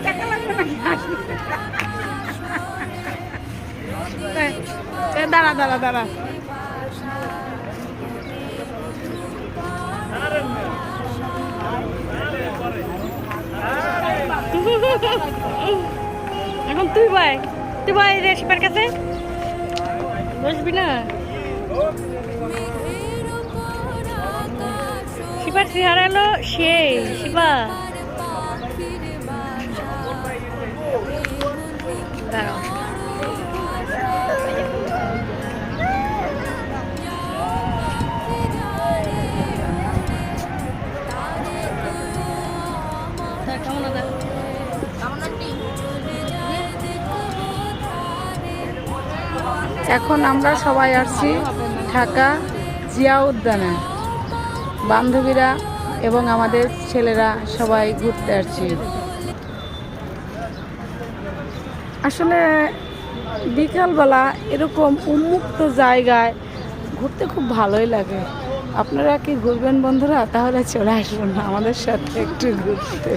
টাকা লাগবে নাকি? দাঁড়া দাঁড়া দাঁড়া, এখন তুই ভাই রে শিবার কাছে বসবি না? শিবার চেহারা হলো সেই শিবা। দাঁড়াও, এখন আমরা সবাই আসছি ঢাকা জিয়া উদ্যানে, বান্ধবীরা এবং আমাদের ছেলেরা সবাই ঘুরতে আসছি। আসলে বিকালবেলা এরকম উন্মুক্ত জায়গায় ঘুরতে খুব ভালোই লাগে। আপনারা কি ঘুরবেন বন্ধুরা? তাহলে চলে আসুন আমাদের সাথে একটু ঘুরতে।